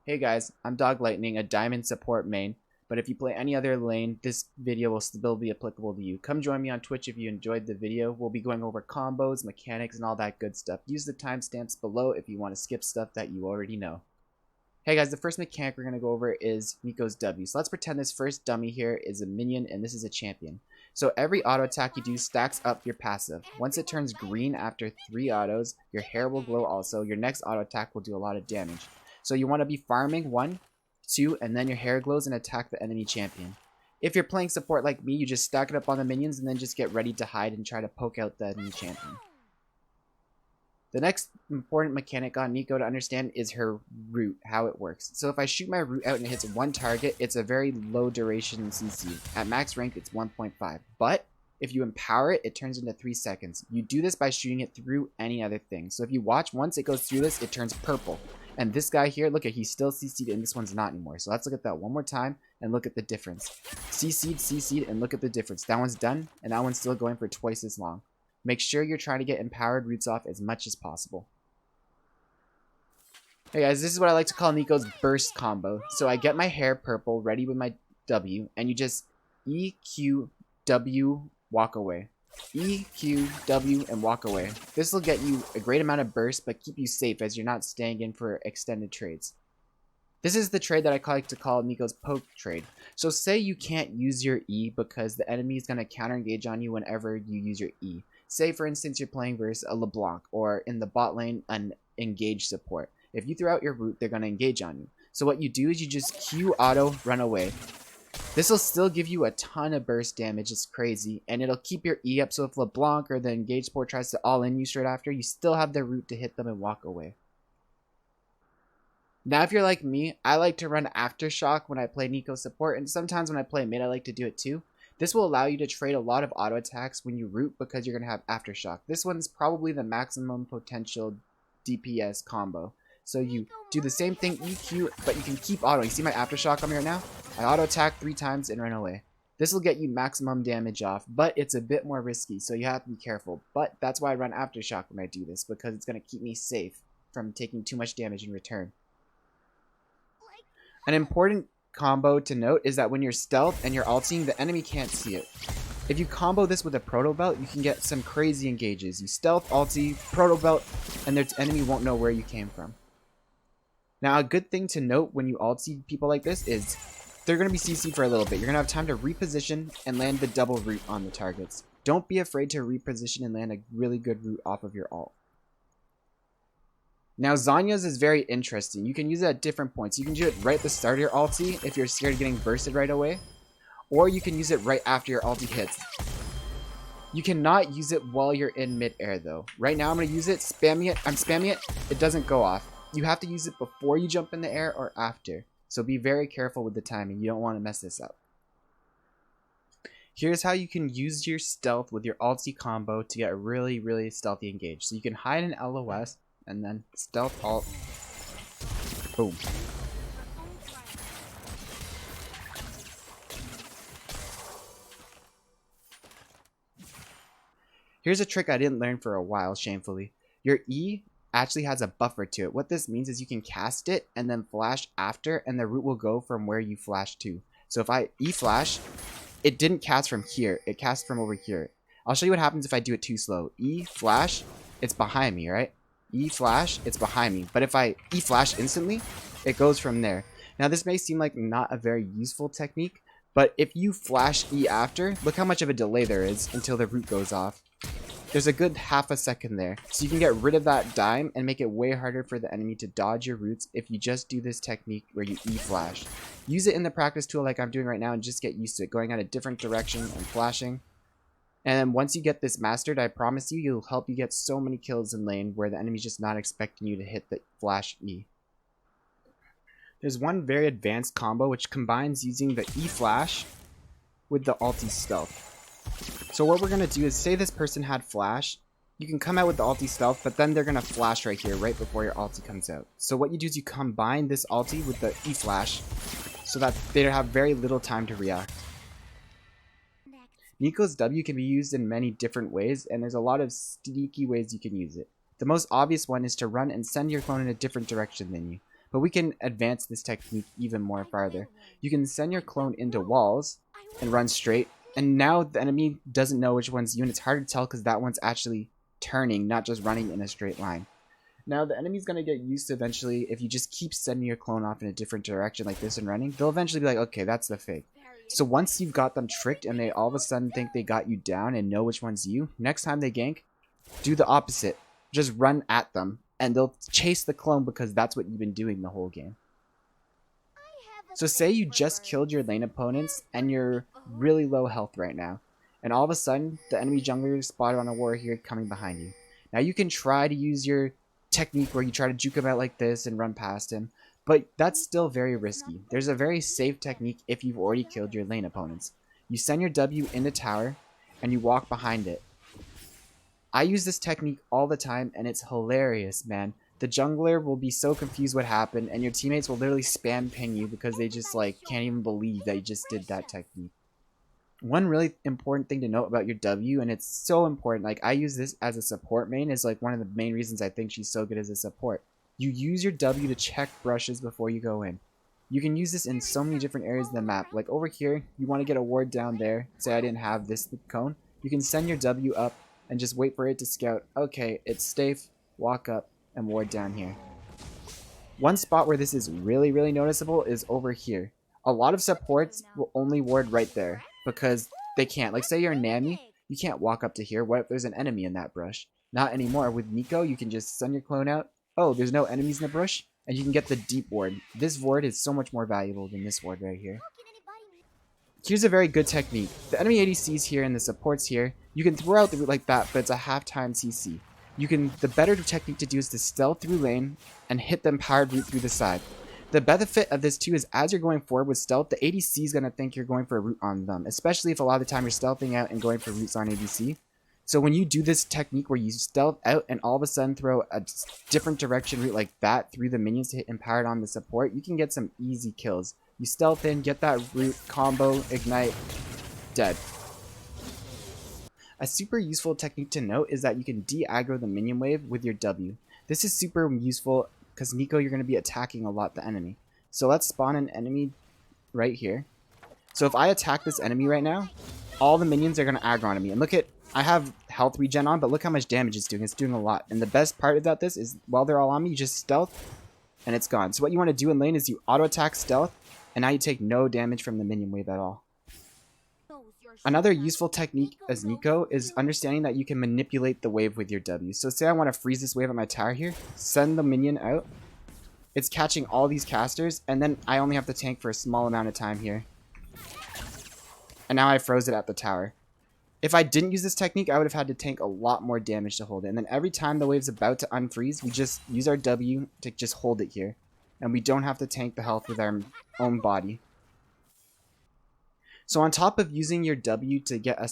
Hey guys, I'm Doglightning, a diamond support main, but if you play any other lane, this video will still be applicable to you. Come join me on Twitch if you enjoyed the video. We'll be going over combos, mechanics, and all that good stuff. Use the timestamps below if you want to skip stuff that you already know. Hey guys, the first mechanic we're going to go over is Neeko's W. So let's pretend this first dummy here is a minion and this is a champion. So every auto attack you do stacks up your passive. Once it turns green after 3 autos, your hair will glow also. Your next auto attack will do a lot of damage. So you want to be farming 1, 2, and then your hair glows and attack the enemy champion. If you're playing support like me, you just stack it up on the minions and then just get ready to hide and try to poke out the enemy champion. The next important mechanic on Neeko to understand is her root, how it works. So if I shoot my root out and it hits one target, it's a very low duration CC. At max rank, it's 1.5. But if you empower it, it turns into 3 seconds. You do this by shooting it through any other thing. So if you watch, once it goes through this, it turns purple. And this guy here, look at, he's still CC'd and this one's not anymore. So let's look at that one more time and look at the difference. CC'd, and look at the difference. That one's done and that one's still going for twice as long. Make sure you're trying to get empowered roots off as much as possible. Hey guys, this is what I like to call Neeko's burst combo. So I get my hair purple ready with my W and you just E, Q, W, walk away. E, Q, W, and walk away. This will get you a great amount of burst, but keep you safe as you're not staying in for extended trades. This is the trade that I like to call Neeko's poke trade. So say you can't use your E because the enemy is going to counter engage on you whenever you use your E. Say for instance you're playing versus a LeBlanc or in the bot lane an engage support. If you throw out your root, they're going to engage on you. So what you do is you just Q auto run away. This will still give you a ton of burst damage, it's crazy, and it'll keep your E up, so if LeBlanc or the engage support tries to all-in you straight after, you still have the root to hit them and walk away. Now if you're like me, I like to run AfterShock when I play Neeko support, and sometimes when I play mid I like to do it too. This will allow you to trade a lot of auto attacks when you root because you're going to have AfterShock. This one's probably the maximum potential DPS combo. So you do the same thing EQ, but you can keep autoing. See my AfterShock on me right now? I auto attack 3 times and run away. This will get you maximum damage off, but it's a bit more risky, so you have to be careful. But that's why I run AfterShock when I do this, because it's going to keep me safe from taking too much damage in return. An important combo to note is that when you're stealth and you're ulting, the enemy can't see it. If you combo this with a Protobelt, you can get some crazy engages. You stealth, ulti, Protobelt, and the enemy won't know where you came from. Now, a good thing to note when you ulti people like this is they're going to be CC'd for a little bit. You're going to have time to reposition and land the double root on the targets. Don't be afraid to reposition and land a really good root off of your ult. Now, Zhonyas is very interesting. You can use it at different points. You can do it right at the start of your ulti if you're scared of getting bursted right away. Or you can use it right after your ulti hits. You cannot use it while you're in mid-air though. Right now I'm going to use it, I'm spamming it, it doesn't go off. You have to use it before you jump in the air or after. So be very careful with the timing. You don't want to mess this up. Here's how you can use your stealth with your ulti combo to get a really, really stealthy engage. So you can hide in LOS and then stealth ult. Boom. Here's a trick I didn't learn for a while, shamefully. Your E actually has a buffer to it. What this means is you can cast it and then flash after, and the root will go from where you flash to. So if I E flash, it didn't cast from here, it cast from over here. I'll show you what happens if I do it too slow. E flash, it's behind me, right? E flash, it's behind me. But if I E flash instantly, it goes from there. Now this may seem like not a very useful technique, but if you flash E after, look how much of a delay there is until the root goes off. There's a good half a second there, so you can get rid of that dime and make it way harder for the enemy to dodge your roots if you just do this technique where you E-flash. Use it in the practice tool like I'm doing right now and just get used to it, going at a different direction and flashing. And then once you get this mastered, I promise you, it'll help you get so many kills in lane where the enemy's just not expecting you to hit the flash E. There's one very advanced combo which combines using the E-flash with the ulti stealth. So what we're going to do is, say this person had flash, you can come out with the ulti stealth, but then they're going to flash right here, right before your ulti comes out. So what you do is you combine this ulti with the E-flash, so that they have very little time to react. Neeko's W can be used in many different ways, and there's a lot of sneaky ways you can use it. The most obvious one is to run and send your clone in a different direction than you. But we can advance this technique even more farther. You can send your clone into walls and run straight, and now the enemy doesn't know which one's you, and it's hard to tell because that one's actually turning, not just running in a straight line. Now the enemy's going to get used to eventually, if you just keep sending your clone off in a different direction like this and running, they'll eventually be like, okay, that's the fake. So once you've got them tricked and they all of a sudden think they got you down and know which one's you, next time they gank, do the opposite. Just run at them, and they'll chase the clone because that's what you've been doing the whole game. So say you just killed your lane opponents and you're really low health right now, and all of a sudden the enemy jungler is spotted on a warrior here coming behind you. Now you can try to use your technique where you try to juke him out like this and run past him, but that's still very risky. There's a very safe technique if you've already killed your lane opponents. You send your W in the tower and you walk behind it. I use this technique all the time and it's hilarious, man. The jungler will be so confused what happened, and your teammates will literally spam ping you because they just like can't even believe that you just did that technique. One really important thing to note about your W, and it's so important, like I use this as a support main, is like one of the main reasons I think she's so good as a support. You use your W to check brushes before you go in. You can use this in so many different areas of the map. Like over here, you want to get a ward down there. Say I didn't have this cone. You can send your W up and just wait for it to scout. Okay, it's safe. Walk up and ward down here. One spot where this is really noticeable is over here. A lot of supports will only ward right there because they can't. Like say you're Nami, you can't walk up to here. What if there's an enemy in that brush? Not anymore. With Neeko, you can just send your clone out. Oh, there's no enemies in the brush, and you can get the deep ward. This ward is so much more valuable than this ward right here. Here's a very good technique. The enemy ADC's here and the support's here. You can throw out the root like that, but it's a half-time CC. The better technique to do is to stealth through lane and hit them powered root through the side. The benefit of this too is as you're going forward with stealth, the ADC is going to think you're going for a root on them, especially if a lot of the time you're stealthing out and going for roots on ADC. So when you do this technique where you stealth out and all of a sudden throw a different direction route like that through the minions to hit empowered on the support, you can get some easy kills. You stealth in, get that root, combo, ignite, dead. A super useful technique to note is that you can de-aggro the minion wave with your W. This is super useful because Neeko, you're going to be attacking a lot the enemy. So let's spawn an enemy right here. So if I attack this enemy right now, all the minions are going to aggro on me. And look at, I have health regen on, but look how much damage it's doing. It's doing a lot. And the best part about this is while they're all on me, you just stealth and it's gone. So what you want to do in lane is you auto-attack stealth, and now you take no damage from the minion wave at all. Another useful technique as Neeko is understanding that you can manipulate the wave with your W. So say I want to freeze this wave at my tower here, send the minion out. It's catching all these casters, and then I only have to tank for a small amount of time here. And now I froze it at the tower. If I didn't use this technique, I would have had to tank a lot more damage to hold it. And then every time the wave's about to unfreeze, we just use our W to just hold it here. And we don't have to tank the health with our own body. So on top of using your W to get a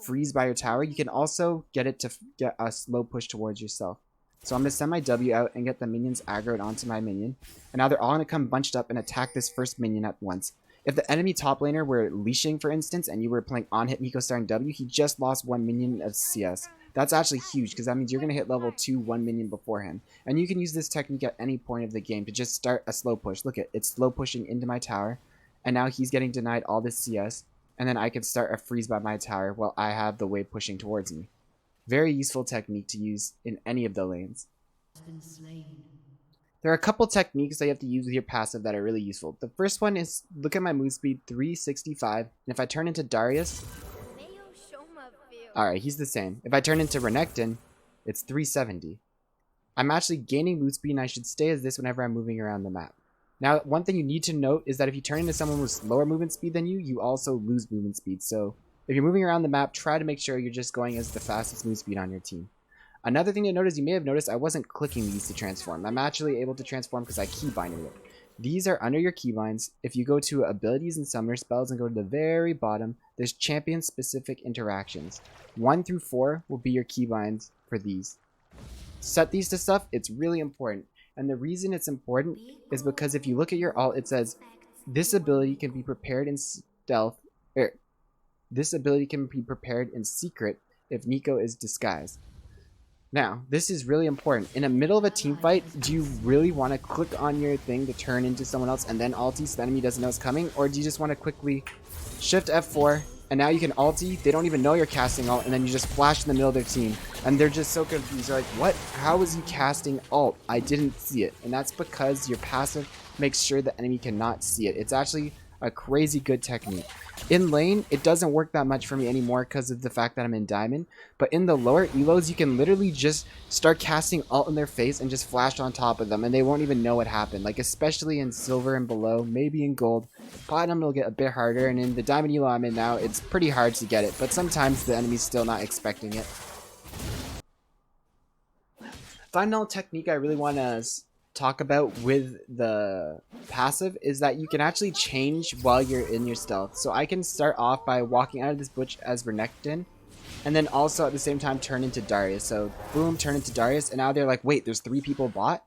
freeze by your tower, you can also get it to get a slow push towards yourself. So I'm going to send my W out and get the minions aggroed onto my minion. And now they're all going to come bunched up and attack this first minion at once. If the enemy top laner were leashing, for instance, and you were playing on-hit Neeko starting W, he just lost 1 minion of CS. That's actually huge, because that means you're going to hit level 2 1 minion beforehand. And you can use this technique at any point of the game to just start a slow push. Look, it's slow pushing into my tower. And now he's getting denied all this CS. And then I can start a freeze by my tower while I have the wave pushing towards me. Very useful technique to use in any of the lanes. There are a couple techniques that you have to use with your passive that are really useful. The first one is, look at my Movespeed, 365. And if I turn into Darius, alright, he's the same. If I turn into Renekton, it's 370. I'm actually gaining Movespeed, and I should stay as this whenever I'm moving around the map. Now, one thing you need to note is that if you turn into someone with slower movement speed than you, you also lose movement speed. So if you're moving around the map, try to make sure you're just going as the fastest move speed on your team. Another thing to note is you may have noticed I wasn't clicking these to transform. I'm actually able to transform because I keybinded it. These are under your keybinds. If you go to abilities and summoner spells and go to the very bottom, there's champion specific interactions. 1 through 4 will be your keybinds for these. Set these to stuff, it's really important. And the reason it's important is because if you look at your ult, it says, this ability can be prepared in stealth, this ability can be prepared in secret if Neeko is disguised. Now, this is really important. In the middle of a team fight, do you really want to click on your thing to turn into someone else and then ulti so the enemy doesn't know it's coming? Or do you just want to quickly shift F4 and now you can ulti, they don't even know you're casting ult, and then you just flash in the middle of their team. And they're just so confused. They're like, what? How is he casting ult? I didn't see it. And that's because your passive makes sure the enemy cannot see it. It's actually a crazy good technique. In lane, it doesn't work that much for me anymore because of the fact that I'm in diamond. But in the lower elos, you can literally just start casting ult in their face and just flash on top of them, and they won't even know what happened. Like, especially in silver and below, maybe in gold. Platinum will get a bit harder, and in the diamond elo I'm in now, it's pretty hard to get it. But sometimes the enemy's still not expecting it. Final technique I really want to talk about with the passive is that you can actually change while you're in your stealth. So I can start off by walking out of this bush as Renekton, and then also at the same time turn into Darius. So boom, turn into Darius, and now they're like, wait, there's 3 people bot?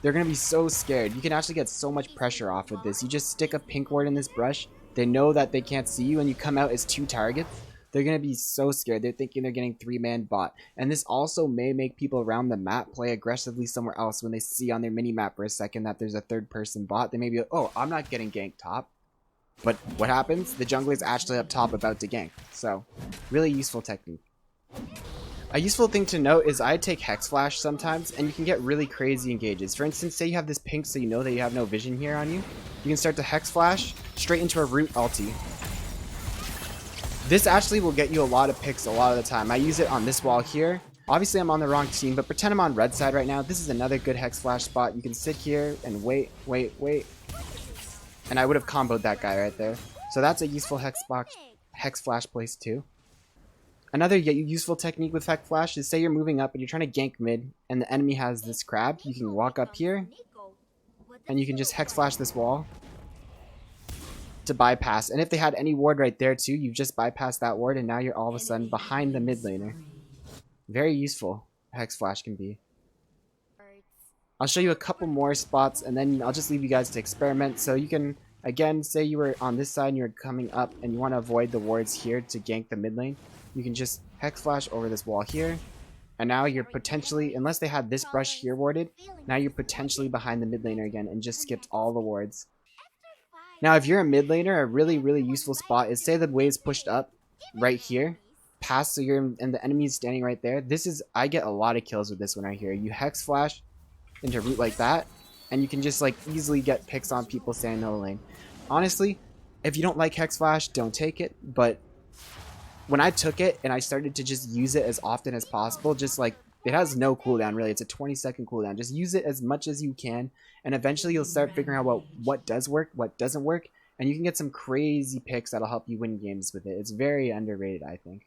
They're gonna be so scared. You can actually get so much pressure off with this. You just stick a pink ward in this brush, they know that they can't see you, and you come out as 2 targets. They're going to be so scared. They're thinking they're getting 3-man bot. And this also may make people around the map play aggressively somewhere else when they see on their mini-map for a second that there's a 3rd-person bot. They may be like, oh, I'm not getting ganked top. But what happens? The jungler is actually up top about to gank. So, really useful technique. A useful thing to note is I take Hex Flash sometimes, and you can get really crazy engages. For instance, say you have this pink so you know that you have no vision here on you. You can start to Hex Flash straight into a root ulti. This actually will get you a lot of picks a lot of the time. I use it on this wall here. Obviously, I'm on the wrong team, but pretend I'm on red side right now. This is another good Hex Flash spot. You can sit here and wait. And I would have comboed that guy right there. So that's a useful Hex Flash place too. Another useful technique with Hex Flash is say you're moving up and you're trying to gank mid, and the enemy has this crab. You can walk up here, and you can just Hex Flash this wall to bypass, and if they had any ward right there too, you've just bypassed that ward, and now you're all of a sudden behind the mid laner. Very useful Hex Flash can be. I'll show you a couple more spots, and then I'll just leave you guys to experiment. So you can, again, say you were on this side and you're coming up and you want to avoid the wards here to gank the mid lane. You can just Hex Flash over this wall here, and now you're potentially, unless they had this brush here warded, now you're potentially behind the mid laner again and just skipped all the wards. Now, if you're a mid laner, a really useful spot is, say the wave's pushed up right here, past, so you're and the enemy's standing right there. This is, I get a lot of kills with this one right here. You Hex Flash into root like that, and you can just like easily get picks on people standing in the lane. Honestly, if you don't like Hex Flash, don't take it. But when I took it and I started to just use it as often as possible, just like, it has no cooldown really, it's a 20-second cooldown. Just use it as much as you can, and eventually you'll start figuring out what does work, what doesn't work, and you can get some crazy picks that'll help you win games with it. It's very underrated, I think.